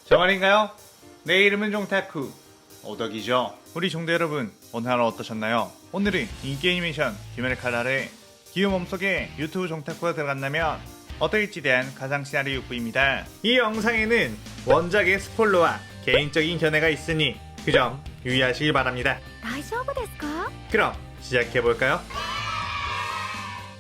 저 말인가요? 내 이름은 종타쿠 오덕이죠. 우리 종대 여러분, 오늘 하루 어떠셨나요? 오늘은 인기 애니메이션 귀멸의 칼날에 기우 몸속에 유튜브 종타쿠가 들어간다면 어떨지에 대한 가상 시나리오 육부입니다. 이 영상에는 원작의 스포일러와 개인적인 견해가 있으니 그 점 유의하시길 바랍니다. 大丈夫ですか? 그럼 시작해볼까요?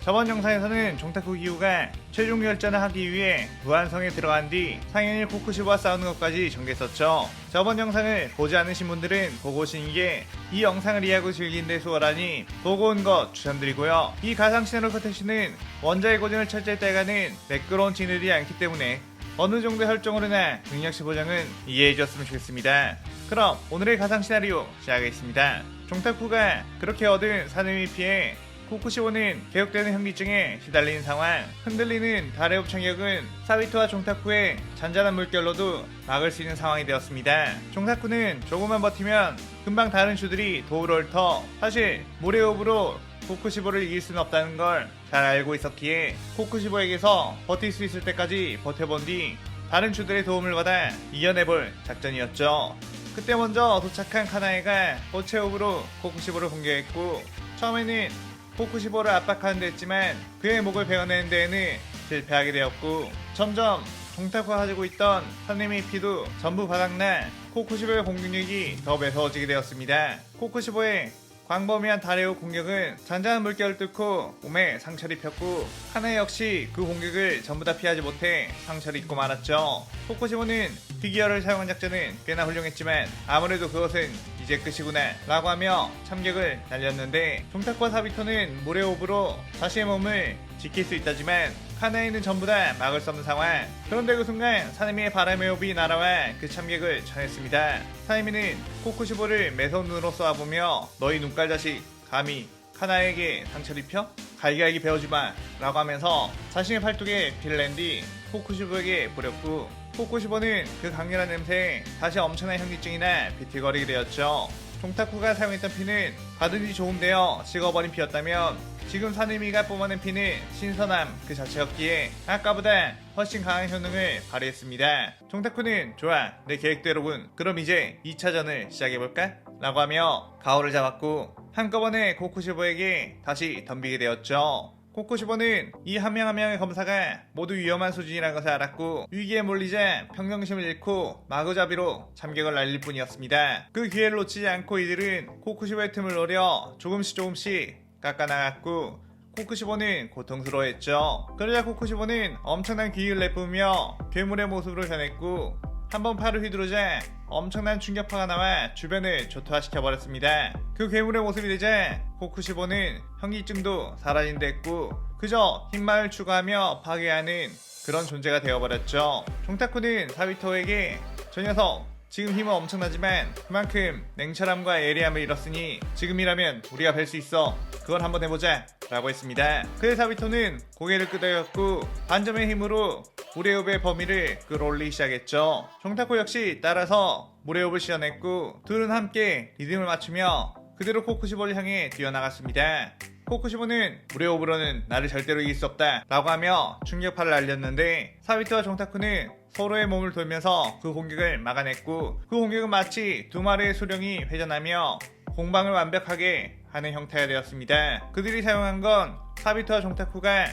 저번 영상에서는 종타쿠 기우가 최종 결전을 하기 위해 무한성에 들어간 뒤 상현일 코쿠시보와 싸우는 것까지 전개했었죠. 저번 영상을 보지 않으신 분들은 보고 오시는 게 이 영상을 이해하고 즐기는 데 수월하니 보고 온 것 추천드리고요. 이 가상 시나리오 컨텐츠는 원작의 고증을 철저히 따가는 매끄러운 진행이 않기 때문에 어느 정도의 설정으로나 능력치 보장은 이해해 주셨으면 좋겠습니다. 그럼 오늘의 가상 시나리오 시작하겠습니다. 종타쿠가 그렇게 얻은 사nem이 피해 코쿠시보는 계속되는 현기증에 시달리는 상황. 흔들리는 달의 흡착력은 사비토와 종타쿠의 잔잔한 물결로도 막을 수 있는 상황이 되었습니다. 종타쿠는 조금만 버티면 금방 다른 슈들이 도우를 터 사실 모래호흡으로 코쿠시보를 이길 수는 없다는 걸 잘 알고 있었기에 코쿠시보에게서 버틸 수 있을 때까지 버텨본 뒤 다른 슈들의 도움을 받아 이겨내볼 작전이었죠. 그때 먼저 도착한 카나에가 호체호흡으로 코쿠시보를 공격했고 처음에는 코쿠시보를 압박하는 데 했지만 그의 목을 베어내는 데에는 실패하게 되었고 점점 종타쿠가 가지고 있던 사nem의 피도 전부 바닥나 코쿠시보의 공격력이 더 매서워지게 되었습니다. 코쿠시보의 광범위한 달의 공격은 잔잔한 물결을 뚫고 몸에 상처를 입혔고 카나 역시 그 공격을 전부 다 피하지 못해 상처를 입고 말았죠. 코쿠시보는 피기어를 사용한 작전은 꽤나 훌륭했지만 아무래도 그것은 이제 끝이구나 라고 하며 참격을 날렸는데 종타쿠와 사비토는 모래호흡으로 자신의 몸을 지킬 수 있다지만 카나에는 전부 다 막을 수 없는 상황. 그런데 그 순간 사네미의 바람의 호흡이 날아와 그 참격을 전했습니다. 사네미는 코쿠시보를 매서운 눈으로 쏘아보며 너희 눈깔 자식 감히 카나에게 상처를 입혀? 갈기갈기 베어주마 라고 하면서 자신의 팔뚝에 피를 낸 뒤 코쿠시보에게 뿌렸고 코쿠시보는 그 강렬한 냄새에 다시 엄청난 현기증이나 비틀거리게 되었죠. 종타쿠가 사용했던 피는 가든지 조금 되어 식어버린 피였다면 지금 사네미가 뿜어낸 피는 신선함 그 자체였기에 아까보다 훨씬 강한 효능을 발휘했습니다. 종타쿠는 좋아, 내 계획대로군. 그럼 이제 2차전을 시작해볼까? 라고 하며 가오를 잡았고 한꺼번에 코쿠시보에게 다시 덤비게 되었죠. 코쿠시보는 이 한 명 한 명의 검사가 모두 위험한 수준이라는 것을 알았고 위기에 몰리자 평정심을 잃고 마구잡이로 참격을 날릴 뿐이었습니다. 그 기회를 놓치지 않고 이들은 코쿠시보의 틈을 노려 조금씩 깎아나갔고 코쿠시보는 고통스러워했죠. 그러자 코쿠시보는 엄청난 기운을 내뿜으며 괴물의 모습으로 변했고 한번 팔을 휘두르자 엄청난 충격파가 나와 주변을 조토화시켜버렸습니다. 그 괴물의 모습이 되자 코쿠시보는 현기증도 사라진 듯 했고 그저 힘만을 추구하며 파괴하는 그런 존재가 되어버렸죠. 종타쿠는 사비토에게 저 녀석 지금 힘은 엄청나지만 그만큼 냉철함과 예리함을 잃었으니 지금이라면 우리가 뵐 수 있어. 그걸 한번 해보자 라고 했습니다. 그의 사비토는 고개를 끄덕였고 반점의 힘으로 모래호흡의 범위를 끌어올리기 시작했죠. 종타쿠 역시 따라서 모래호흡을 시연했고 둘은 함께 리듬을 맞추며 그대로 코쿠시보를 향해 뛰어나갔습니다. 코쿠시보는 모래호흡으로는 나를 절대로 이길 수 없다 라고 하며 충격파를 날렸는데 사비토와 종타쿠는 서로의 몸을 돌면서 그 공격을 막아냈고 그 공격은 마치 두 마리의 수령이 회전하며 공방을 완벽하게 하는 형태가 되었습니다. 그들이 사용한 건 사비토와 종타쿠가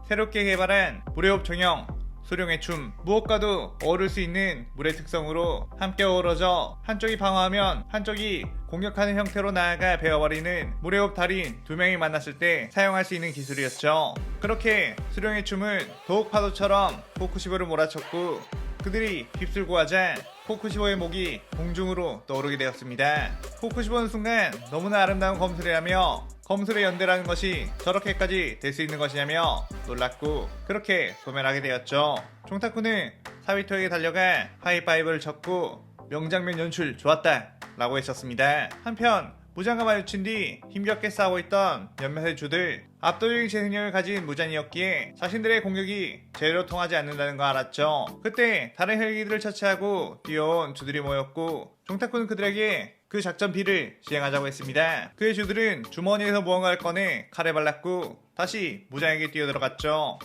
새롭게 개발한 모래호흡 전용 수룡의 춤. 무엇과도 어우를 수 있는 물의 특성으로 함께 어우러져 한쪽이 방어하면 한쪽이 공격하는 형태로 나아가 베어버리는 모래호흡 달인 두 명이 만났을 때 사용할 수 있는 기술이었죠. 그렇게 수룡의 춤은 도옥 파도처럼 코쿠시보를 몰아쳤고 그들이 휩쓸고 하자 코쿠시보의 목이 공중으로 떠오르게 되었습니다. 코쿠시보는 순간 너무나 아름다운 검술이라며 검술의 연대라는 것이 저렇게까지 될 수 있는 것이냐며 놀랐고 그렇게 소멸하게 되었죠. 종타쿠는 사비토에게 달려가 하이파이브를 쳤고 명장면 연출 좋았다 라고 했었습니다. 한편 무장과 마주친 뒤 힘겹게 싸우고 있던 몇몇의 주들 압도적인 재능력을 가진 무장이었기에 자신들의 공격이 제대로 통하지 않는다는 걸 알았죠. 그때 다른 헬기들을 처치하고 뛰어온 주들이 모였고 종타쿠는 그들에게 그 작전 B를 시행하자고 했습니다. 그의 주들은 주머니에서 무언가를 꺼내 칼에 발랐고 다시 무장에게 뛰어들어갔죠.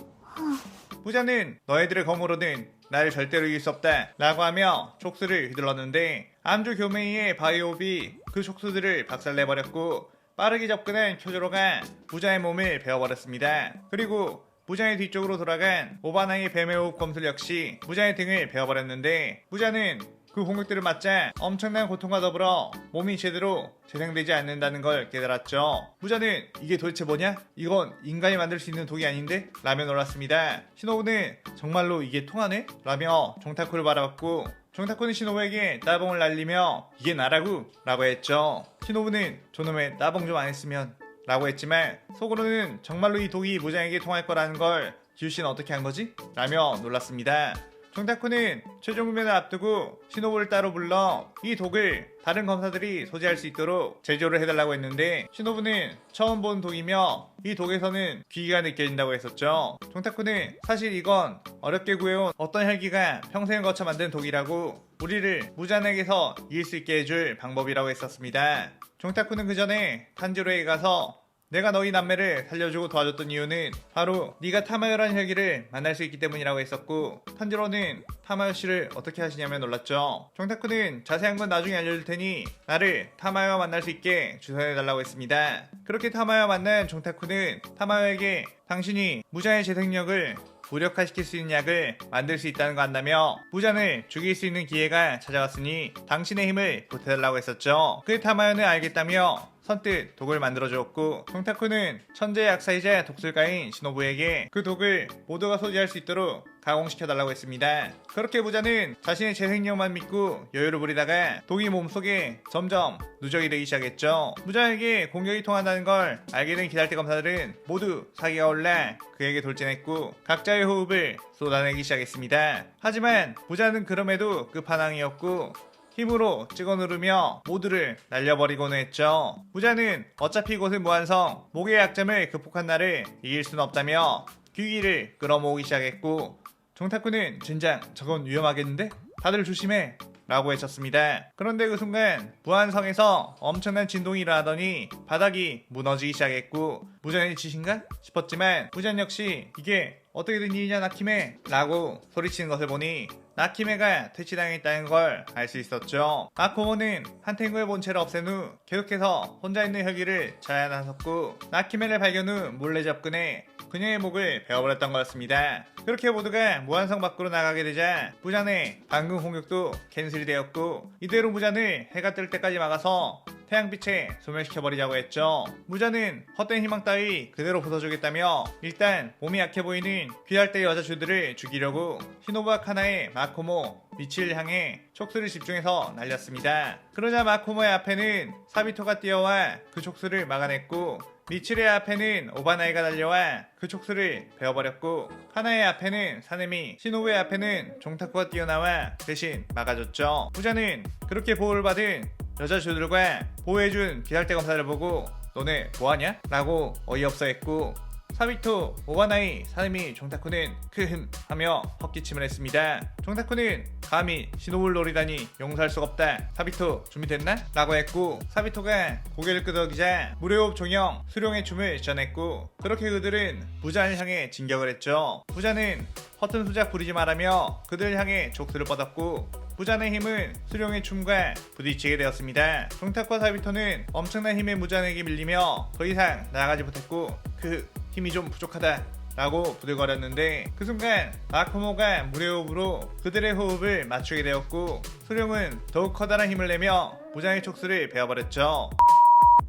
무장은 너희들의 검으로는 나를 절대로 이길 수 없다 라고 하며 촉수를 휘둘렀는데 암주 교메이의 바이오흡이 그 촉수들을 박살내버렸고 빠르게 접근한 쿄조로가 무자의 몸을 베어버렸습니다. 그리고 무자의 뒤쪽으로 돌아간 오바나의 뱀의 호흡 검술 역시 무자의 등을 베어버렸는데 무자는 그 공격들을 맞자 엄청난 고통과 더불어 몸이 제대로 재생되지 않는다는 걸 깨달았죠. 무자는 이게 도대체 뭐냐? 이건 인간이 만들 수 있는 독이 아닌데? 라며 놀랐습니다. 시노부는 정말로 이게 통하네? 라며 종타쿠를 바라봤고 종타쿠는 시노부에게 따봉을 날리며 이게 나라고? 라고 했죠. 시노부는 저놈의 따봉 좀 안 했으면 라고 했지만 속으로는 정말로 이 독이 무자에게 통할 거라는 걸 기우씨는 어떻게 한 거지? 라며 놀랐습니다. 종타쿠는 최종 훈련을 앞두고 시노부를 따로 불러 이 독을 다른 검사들이 소지할 수 있도록 제조를 해달라고 했는데 시노부는 처음 본 독이며 이 독에서는 귀기가 느껴진다고 했었죠. 종타쿠는 사실 이건 어렵게 구해온 어떤 혈기가 평생을 거쳐 만든 독이라고 우리를 무자에게서 이길 수 있게 해줄 방법이라고 했었습니다. 종타쿠는 그 전에 탄지로에 가서 내가 너희 남매를 살려주고 도와줬던 이유는 바로 네가 타마요라는 혈기를 만날 수 있기 때문이라고 했었고 탄지로는 타마요 씨를 어떻게 하시냐며 놀랐죠. 종타쿠는 자세한 건 나중에 알려줄 테니 나를 타마요와 만날 수 있게 주선해달라고 했습니다. 그렇게 타마요와 만난 종타쿠는 타마요에게 당신이 무자의 재생력을 무력화시킬 수 있는 약을 만들 수 있다는 거 안다며 무잔을 죽일 수 있는 기회가 찾아왔으니 당신의 힘을 보태달라고 했었죠. 그 타마요는 알겠다며 선뜻 독을 만들어주었고 종타쿠는 천재 약사이자 독술가인 시노부에게 그 독을 모두가 소지할 수 있도록 가공시켜달라고 했습니다. 그렇게 무자는 자신의 재생력만 믿고 여유를 부리다가 독이 몸속에 점점 누적이 되기 시작했죠. 무자에게 공격이 통한다는 걸 알게 된 기다리대 검사들은 모두 사기가 올라 그에게 돌진했고 각자의 호흡을 쏟아내기 시작했습니다. 하지만 무자는 그럼에도 끝판왕이었고 힘으로 찍어 누르며 모두를 날려버리곤 했죠. 무자는 어차피 이곳은 무한성, 목의 약점을 극복한 나를 이길 수는 없다며 귀기를 끌어모으기 시작했고 종타쿠는 진작 저건 위험하겠는데? 다들 조심해! 라고 외쳤습니다. 그런데 그 순간 무한성에서 엄청난 진동이 일어나더니 바닥이 무너지기 시작했고 무자의 짓인가? 싶었지만 무잔 역시 이게 어떻게 된 일이냐 나키메? 라고 소리치는 것을 보니 나키메가 퇴치당했다는 걸 알 수 있었죠. 마코모는 한탱구의 본체를 없앤 후 계속해서 혼자 있는 혈기를 자아나섰고 나키메를 발견 후 몰래 접근해 그녀의 목을 베어버렸던 거였습니다. 그렇게 모두가 무한성 밖으로 나가게 되자 무잔의 방금 공격도 캔슬이 되었고 이대로 무잔을 해가 뜰 때까지 막아서 태양빛에 소멸시켜버리자고 했죠. 무자는 헛된 희망 따위 그대로 부숴주겠다며 일단 몸이 약해 보이는 귀할대 여자 주들을 죽이려고 시노부와 카나의 마코모, 미치를 향해 촉수를 집중해서 날렸습니다. 그러자 마코모의 앞에는 사비토가 뛰어와 그 촉수를 막아냈고 미치의 앞에는 오바나이가 달려와 그 촉수를 베어버렸고 카나의 앞에는 사네미, 시노부의 앞에는 종타쿠가 뛰어나와 대신 막아줬죠. 무자는 그렇게 보호를 받은 여자 주들과 보호해준 기살대 검사를 보고 너네 뭐하냐? 라고 어이없어 했고 사비토, 오바나이, 사네미, 종타쿠는 크흠 하며 헛기침을 했습니다. 종타쿠는 감히 시노부를 노리다니 용서할 수가 없다. 사비토 준비됐나? 라고 했고 사비토가 고개를 끄덕이자 무료호흡 종영 수룡의 춤을 전했고 그렇게 그들은 무자를 향해 진격을 했죠. 무자는 허튼 수작 부리지 말라며 그들을 향해 족수를 뻗었고 무잔의 힘은 수룡의 춤과 부딪히게 되었습니다. 종타쿠와 사비토는 엄청난 힘의 무잔에게 밀리며 더 이상 나아가지 못했고 그 힘이 좀 부족하다 라고 부들거렸는데 그 순간 마코모가 무료호흡으로 그들의 호흡을 맞추게 되었고 수룡은 더욱 커다란 힘을 내며 무장의 촉수를 베어버렸죠.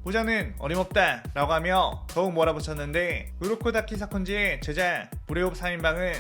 무자는 어림없다 라고 하며 더욱 몰아붙였는데 우루코다키 사콘지의 제자 무료호흡 3인방은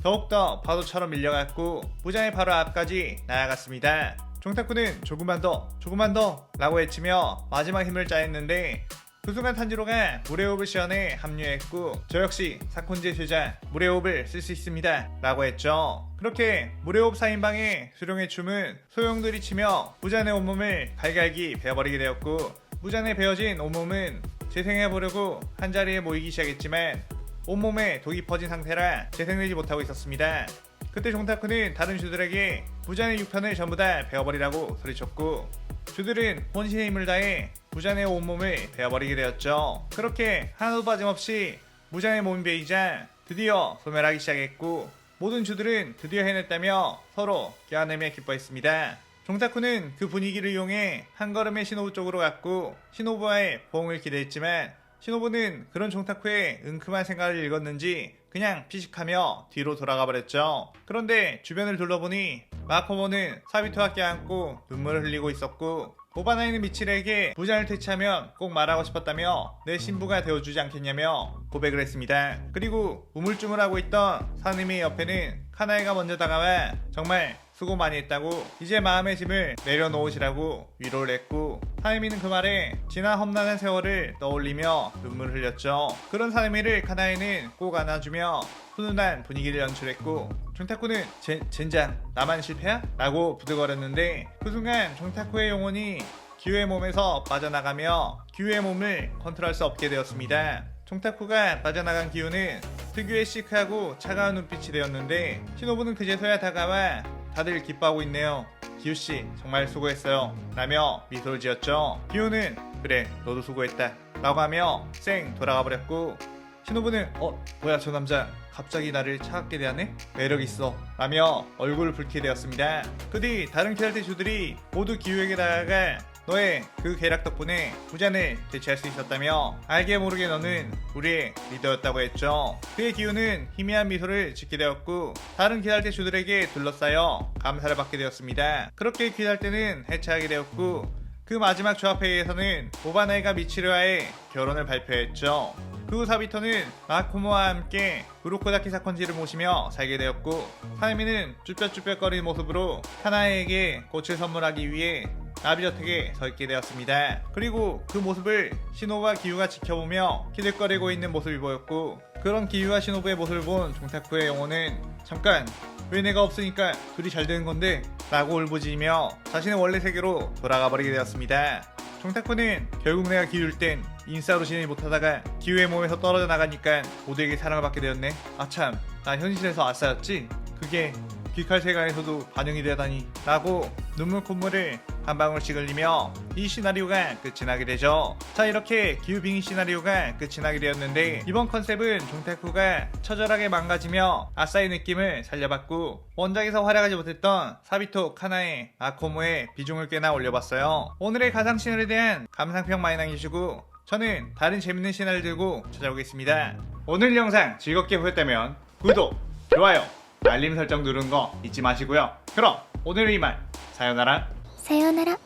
더욱더 파도처럼 밀려갔고 무장의 바로 앞까지 나아갔습니다. 종타쿠는 조금만 더 라고 외치며 마지막 힘을 짜냈는데 그 순간 탄지로가 무료호흡을 시연해 합류했고 저 역시 사콘지의 제자 무료호흡을 쓸 수 있습니다 라고 했죠. 그렇게 무료호흡 4인방의 수룡의 춤은 소용들이 치며 무잔의 온몸을 갈갈기 베어버리게 되었고 무잔의 베어진 온몸은 재생해보려고 한자리에 모이기 시작했지만 온몸에 독이 퍼진 상태라 재생되지 못하고 있었습니다. 그때 종타쿠는 다른 주들에게 무잔의 6편을 전부 다 베어버리라고 소리쳤고 주들은 혼신의 힘을 다해 무잔의 온몸을 베어버리게 되었죠. 그렇게 하나도 빠짐없이 무잔의 몸이 베이자 드디어 소멸하기 시작했고 모든 주들은 드디어 해냈다며 서로 껴안으며 기뻐했습니다. 종타쿠는 그 분위기를 이용해 한 걸음에 시노부 쪽으로 갔고 시노부와의 포옹을 기대했지만 시노부는 그런 종타쿠의 은큼한 생각을 읽었는지 그냥 피식하며 뒤로 돌아가 버렸죠. 그런데 주변을 둘러보니 마코모는 사비토와 껴안고 눈물을 흘리고 있었고 오바나이는 미치레에게 부장을 퇴치하면 꼭 말하고 싶었다며 내 신부가 되어주지 않겠냐며 고백을 했습니다. 그리고 우물쭈물하고 있던 사느미의 옆에는 카나에가 먼저 다가와 정말 수고 많이 했다고 이제 마음의 짐을 내려놓으시라고 위로를 했고 사느미는 그 말에 지난 험난한 세월을 떠올리며 눈물을 흘렸죠. 그런 사느미를 카나에는 꼭 안아주며 훈훈한 분위기를 연출했고 종타쿠는 젠장 나만 실패야? 라고 부들거렸는데 그 순간 종타쿠의 영혼이 기우의 몸에서 빠져나가며 기우의 몸을 컨트롤할 수 없게 되었습니다. 종타쿠가 빠져나간 기우는 특유의 시크하고 차가운 눈빛이 되었는데 시노부는 그제서야 다가와 다들 기뻐하고 있네요. 기우씨 정말 수고했어요 라며 미소를 지었죠. 기우는 그래 너도 수고했다 라고 하며 쌩 돌아가 버렸고 시노부는 뭐야 저 남자 갑자기 나를 차갑게 대하네? 매력있어 라며 얼굴을 붉게 되었습니다. 그 뒤 다른 캐럴티 주들이 모두 기우에게 다가가 너의 그 계략 덕분에 부잔을 대체할 수 있었다며 알게 모르게 너는 우리의 리더였다고 했죠. 그의 기우는 희미한 미소를 짓게 되었고 다른 기달대 주들에게 둘러싸여 감사를 받게 되었습니다. 그렇게 기달대는 해체하게 되었고 그 마지막 조합회의에서는 오바나이가 미치르와의 결혼을 발표했죠. 그 후 사비토는 마코모와 함께 우로코다키 사건지를 모시며 살게 되었고 사이미는 쭈뼛쭈뼛거리는 모습으로 하나에게 꽃을 선물하기 위해 나비저택에 서 있게 되었습니다. 그리고 그 모습을 시노부와 기우가 지켜보며 키득거리고 있는 모습이 보였고 그런 기우와 시노부의 모습을 본 종타쿠의 영혼은 잠깐 왜 내가 없으니까 둘이 잘 되는 건데? 라고 울부짖으며 자신의 원래 세계로 돌아가 버리게 되었습니다. 종타쿠는 결국 내가 기울 땐 인싸로 지내지 못하다가 기우의 몸에서 떨어져 나가니까 모두에게 사랑을 받게 되었네. 아참 나 현실에서 아싸였지? 그게 귀칼 세간에서도 반영이 되다니 라고 눈물 콧물을 한 방울씩 흘리며 이 시나리오가 끝이 나게 되죠. 자 이렇게 기우빙이 시나리오가 끝이 나게 되었는데 이번 컨셉은 종타쿠가 처절하게 망가지며 아싸의 느낌을 살려봤고 원작에서 활약하지 못했던 사비토, 카나에, 아코모의 비중을 꽤나 올려봤어요. 오늘의 가상 시나리오에 대한 감상평 많이 남겨주시고 저는 다른 재밌는 시나리오 들고 찾아오겠습니다. 오늘 영상 즐겁게 보셨다면 구독, 좋아요, 알림 설정 누르는 거 잊지 마시고요. 그럼 오늘은 이만 사요나라.さようなら。